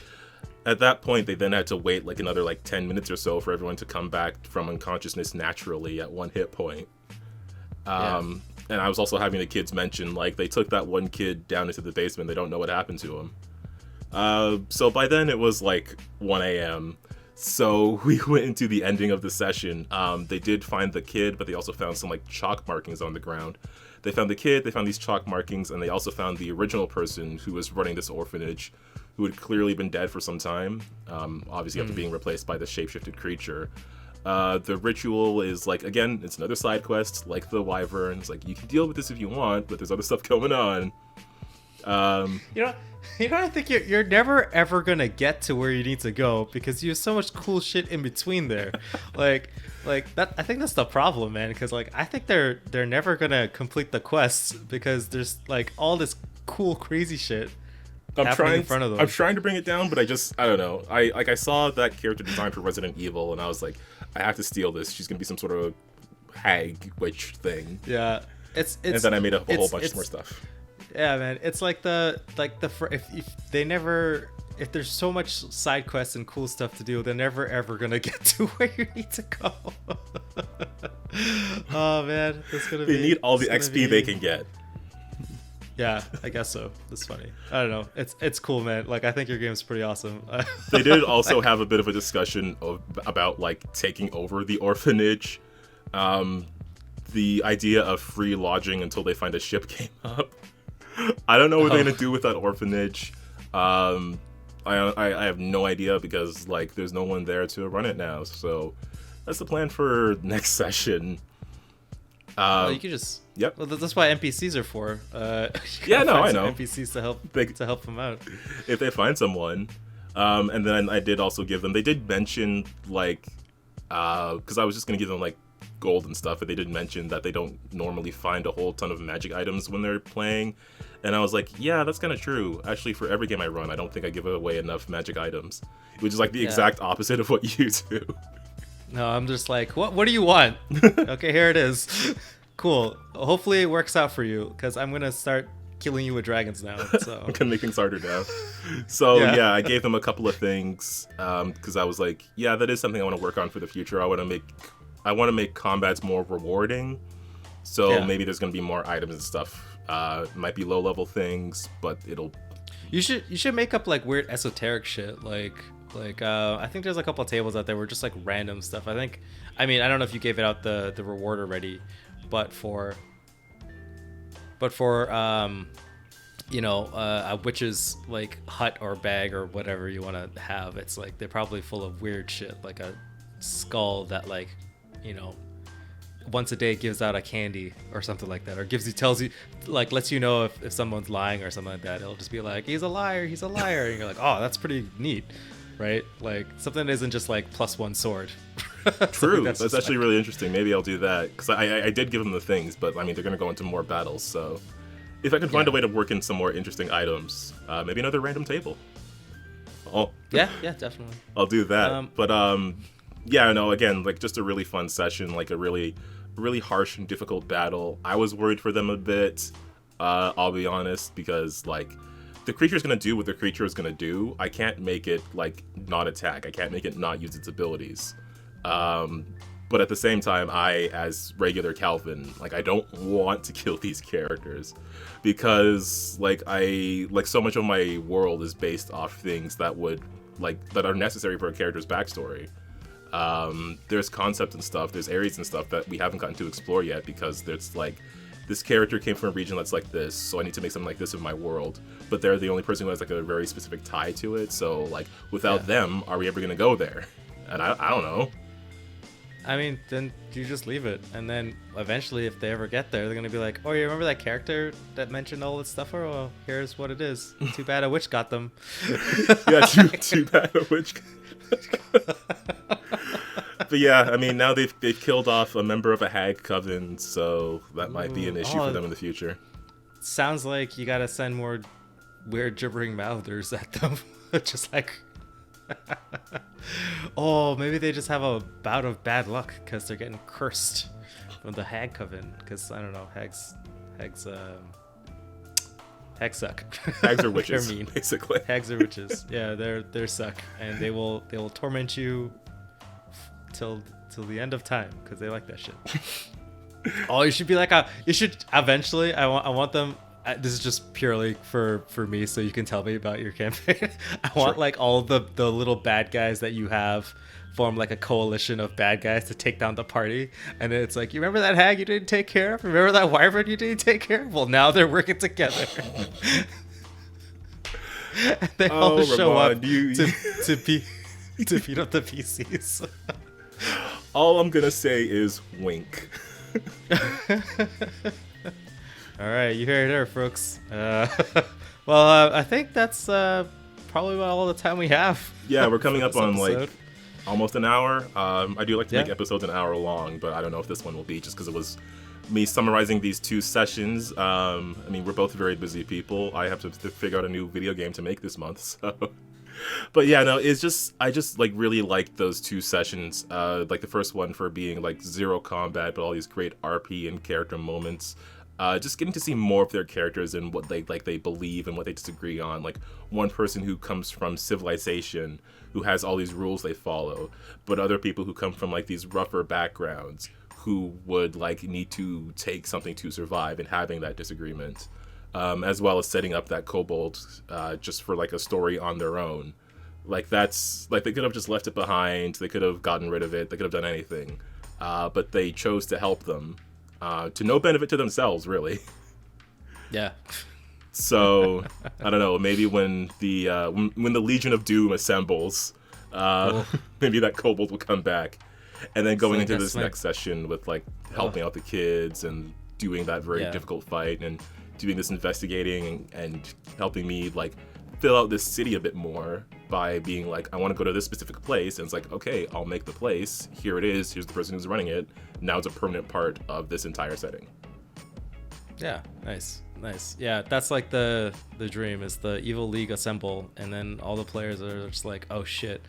at that point, they then had to wait like another like 10 minutes or so for everyone to come back from unconsciousness naturally at 1 hit point. And I was also having the kids mention, like, they took that one kid down into the basement. They don't know what happened to him. So by then it was like 1 a.m. So we went into the ending of the session. They did find the kid, but they also found some like chalk markings on the ground. They found the kid, they found these chalk markings, and they also found the original person who was running this orphanage, who had clearly been dead for some time, obviously after being replaced by the shapeshifted creature. The ritual is, like, again, it's another side quest, like the wyverns. Like, you can deal with this if you want, but there's other stuff going on. You know, I think you're never ever gonna get to where you need to go, because you have so much cool shit in between there. like that. I think that's the problem, man. Because like I think they're never gonna complete the quests, because there's like all this cool crazy shit happening in front of them. I'm trying to bring it down, but I don't know. I saw that character design for Resident Evil, and I was like, I have to steal this. She's gonna be some sort of hag witch thing. Yeah, it's and then I made a whole bunch more stuff. Yeah, man, it's like if there's so much side quests and cool stuff to do, they're never ever gonna get to where you need to go. Oh man, they need all the XP they can get. Yeah, I guess so. That's funny. I don't know. It's cool, man. Like, I think your game's pretty awesome. They did also have a bit of a discussion about like taking over the orphanage. The idea of free lodging until they find a ship came up. I don't know what they're gonna do with that orphanage. I have no idea because like there's no one there to run it now. So that's the plan for next session. Well, you could just. Yep. Well, that's what NPCs are for. Yeah, no, I know. NPCs to help them out. If they find someone, and then I did also give them. They did mention like, because I was just gonna give them like gold and stuff, but they did mention that they don't normally find a whole ton of magic items when they're playing, and I was like, yeah, that's kind of true. Actually, for every game I run, I don't think I give away enough magic items, which is like the exact opposite of what you do. No, I'm just like, what do you want? Okay, here it is. Cool. Hopefully it works out for you, because I'm gonna start killing you with dragons now. So I'm gonna make things harder now. So yeah, I gave them a couple of things because I was like, yeah, that is something I want to work on for the future. I want to make combats more rewarding. So maybe there's gonna be more items and stuff. It might be low level things, but it'll. You should make up like weird esoteric shit. Like I think there's a couple of tables out there where just like random stuff. I don't know if you gave it out the reward already, but for a witch's like hut or bag or whatever you want to have, it's like they're probably full of weird shit, like a skull that like, once a day gives out a candy or something like that, or tells you like lets you know if someone's lying or something like that. It'll just be like, he's a liar, and you're like, oh, that's pretty neat, right? Like something that isn't just like +1 sword. True. That's actually really interesting. Maybe I'll do that, because I did give them the things, but I mean they're gonna go into more battles, so if I can find a way to work in some more interesting items, maybe another random table. Yeah, definitely. I'll do that. Yeah, no, again, like just a really fun session, like a really harsh and difficult battle. I was worried for them a bit, I'll be honest, because like the creature's gonna do what the creature is gonna do. I can't make it like not attack. I can't make it not use its abilities. But at the same time, I, as regular Calvin, like I don't want to kill these characters, because like so much of my world is based off things that are necessary for a character's backstory. There's concepts and stuff, there's areas and stuff that we haven't gotten to explore yet, because there's like this character came from a region that's like this, so I need to make something like this in my world, but they're the only person who has like a very specific tie to it, so like without them, are we ever gonna go there? And I don't know. I mean, then you just leave it, and then eventually if they ever get there, they're gonna be like, oh, you remember that character that mentioned all this stuff? Or, well, here's what it is. Too bad a witch got them. Yeah, too bad a witch. But yeah, I mean, now they've killed off a member of a hag coven, so that might be an issue for them in the future. Sounds like you gotta send more weird gibbering mouthers at them. Just like, oh, maybe they just have a bout of bad luck because they're getting cursed from the hag coven. Because I don't know, hags suck. Hags are witches. They're mean. Basically. Hags are witches. Yeah, they're suck, and they will torment you till the end of time, because they like that shit. Oh, you should be like you should eventually. I want them. This is just purely for me, so you can tell me about your campaign. I want like all the little bad guys that you have form like a coalition of bad guys to take down the party, and then it's like, you remember that hag you didn't take care of? Remember that wyvern you didn't take care of? Well, now they're working together. And they all show up to beat up the PCs. All I'm gonna say is wink. All right, you heard it there, folks. Well, I think that's probably about all the time we have. Yeah, we're coming up on like almost an hour. I do like to make episodes an hour long, but I don't know if this one will be, just because it was me summarizing these 2 sessions. I mean, we're both very busy people. I have to figure out a new video game to make this month, so. But yeah, no, I just like really liked those 2 sessions. Like the first one for being like zero combat, but all these great RP and character moments. Just getting to see more of their characters and what they believe and what they disagree on. Like one person who comes from civilization, who has all these rules they follow, but other people who come from like these rougher backgrounds, who would like need to take something to survive, and having that disagreement, as well as setting up that kobold just for like a story on their own. Like that's like they could have just left it behind, they could have gotten rid of it, they could have done anything, but they chose to help them. To no benefit to themselves, really. Yeah. So I don't know. Maybe when the Legion of Doom assembles, maybe that kobold will come back, and then going into this next session with like helping out the kids and doing that very difficult fight and doing this investigating and helping me like fill out this city a bit more by being like, I want to go to this specific place, and it's like, okay, I'll make the place. Here it is. Here's the person who's running it. Now it's a permanent part of this entire setting. Yeah, nice. Yeah, that's like the dream is the Evil League assemble, and then all the players are just like, oh shit.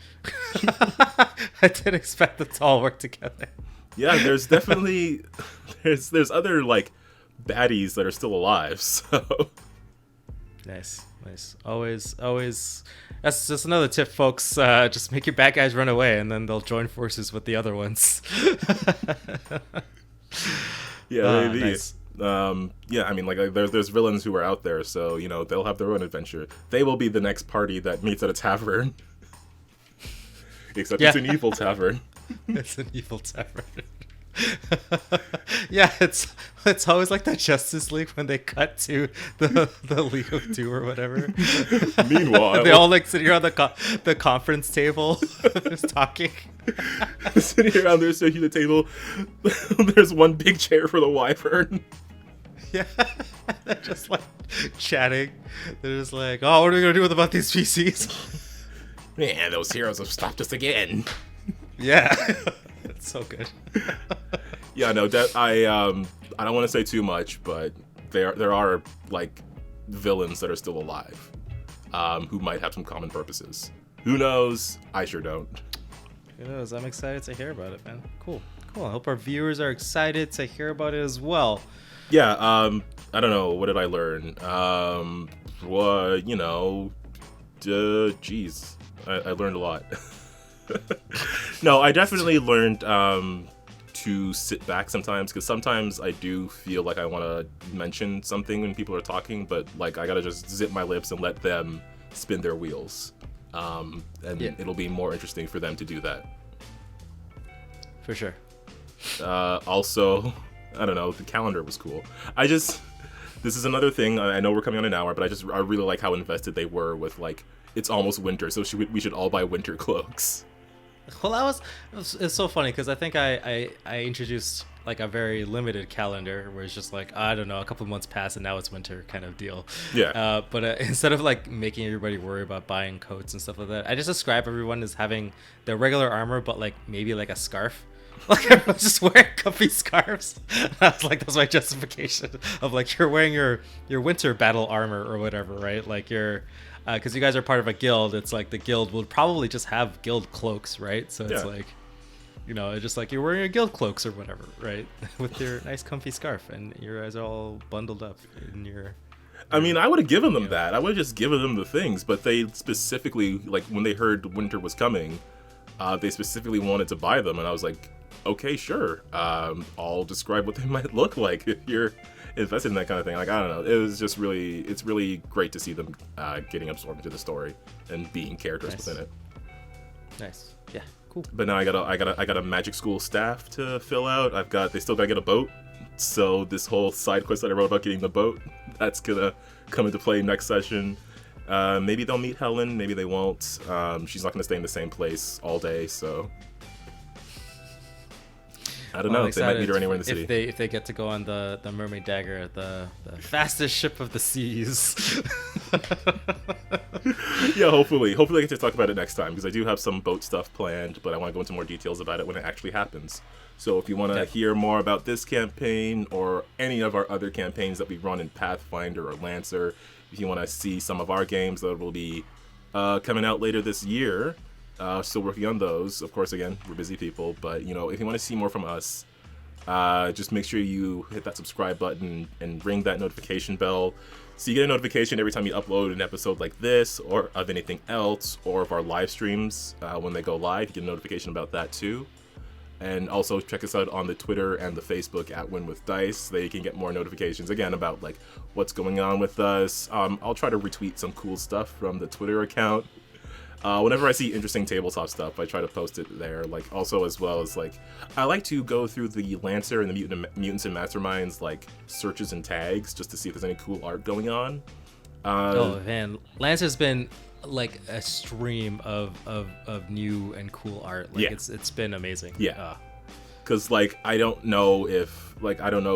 I didn't expect them to all work together. Yeah, there's definitely there's other like baddies that are still alive. So nice. Always. That's just another tip, folks. Just make your bad guys run away, and then they'll join forces with the other ones. Yeah, maybe. Nice. Yeah, I mean, like there's villains who are out there, so you know they'll have their own adventure. They will be the next party that meets at a tavern. Except it's an evil tavern. It's an evil tavern. Yeah, it's always like the Justice League when they cut to the League of Doom or whatever. Meanwhile, they all like sitting around the conference table, just talking. Sitting around there, sitting at the table. There's one big chair for the Wyvern. Yeah, they're just like chatting. They're just like, "Oh, what are we gonna do about these PCs?" Man, those heroes have stopped us again. Yeah. It's so good. Yeah, no, I don't want to say too much, but there are like villains that are still alive, who might have some common purposes. Who knows? I sure don't. Who knows? I'm excited to hear about it, man. Cool. I hope our viewers are excited to hear about it as well. Yeah. I don't know. What did I learn? Geez, I learned a lot. No, I definitely learned to sit back sometimes, because sometimes I do feel like I want to mention something when people are talking, but like I gotta just zip my lips and let them spin their wheels, it'll be more interesting for them to do that. For sure. Also, I don't know, the calendar was cool. This is another thing, I know we're coming on an hour, but I really like how invested they were with like, it's almost winter, so we should all buy winter cloaks. Well, it's so funny because I think I introduced like a very limited calendar where it's just like, I don't know, a couple of months pass and now it's winter kind of deal. Yeah. But instead of like making everybody worry about buying coats and stuff like that, I just describe everyone as having their regular armor, but like maybe like a scarf. Like everyone's just wearing comfy scarves. I was like, that's my justification of like, you're wearing your winter battle armor or whatever, right? Like you're, because you guys are part of a guild, it's like the guild will probably just have guild cloaks, right? So it's like, you know, it's just like you're wearing your guild cloaks or whatever, right? With your nice comfy scarf, and you guys are all bundled up in your... I mean, I would have given them that. I would have just given them the things, but they specifically, like, when they heard winter was coming, they specifically wanted to buy them, and I was like, okay, sure. I'll describe what they might look like if you're invested in that kind of thing. Like, I don't know. It's really great to see them getting absorbed into the story and being characters within it. Nice. Yeah. Cool. But now I got a magic school staff to fill out. They still gotta get a boat. So this whole side quest that I wrote about getting the boat, that's gonna come into play next session. Maybe they'll meet Helen, maybe they won't. She's not gonna stay in the same place all day, so I don't know. They might meet her anywhere in the city. If they get to go on the Mermaid Dagger, the fastest ship of the seas. Yeah, hopefully I get to talk about it next time, because I do have some boat stuff planned, but I want to go into more details about it when it actually happens. So if you want to hear more about this campaign or any of our other campaigns that we run in Pathfinder or Lancer, if you want to see some of our games that will be coming out later this year, still working on those. Of course, again, we're busy people, but if you want to see more from us, just make sure you hit that subscribe button and ring that notification bell, so you get a notification every time you upload an episode like this, or of anything else, or of our live streams when they go live. You get a notification about that too. And also check us out on the Twitter and the Facebook at Win With Dice, so that you can get more notifications again about like what's going on with us. I'll try to retweet some cool stuff from the Twitter account. Whenever I see interesting tabletop stuff, I try to post it there. Like, also, as well as like, I like to go through the Lancer and the Mutants and Masterminds like searches and tags just to see if there's any cool art going on. Oh man, Lancer's been like a stream of new and cool art. Like, it's been amazing. Yeah. Because like I don't know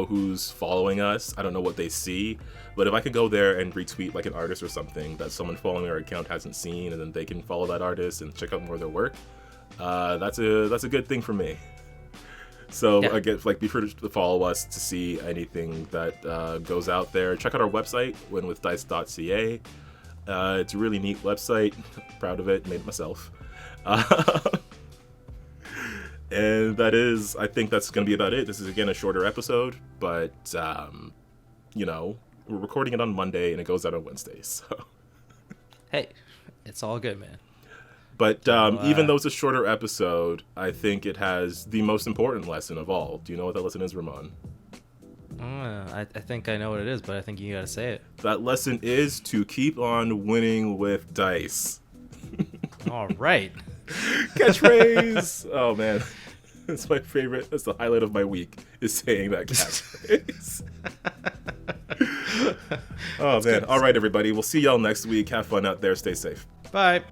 who's following us. I don't know what they see. But if I could go there and retweet like an artist or something that someone following our account hasn't seen, and then they can follow that artist and check out more of their work, that's a good thing for me. So again, like, be sure to follow us to see anything that goes out there. Check out our website, winwithdice.ca. It's a really neat website. Proud of it. Made it myself. And I think that's going to be about it. This is, again, a shorter episode, but, we're recording it on Monday, and it goes out on Wednesday, so. Hey, it's all good, man. But even though it's a shorter episode, I think it has the most important lesson of all. Do you know what that lesson is, Ramon? I think I know what it is, but I think you got to say it. That lesson is to keep on winning with dice. All right. Catchphrase! Oh, man. That's my favorite. That's the highlight of my week, is saying that catchphrase. Oh, man. All right, everybody. We'll see y'all next week. Have fun out there. Stay safe. Bye.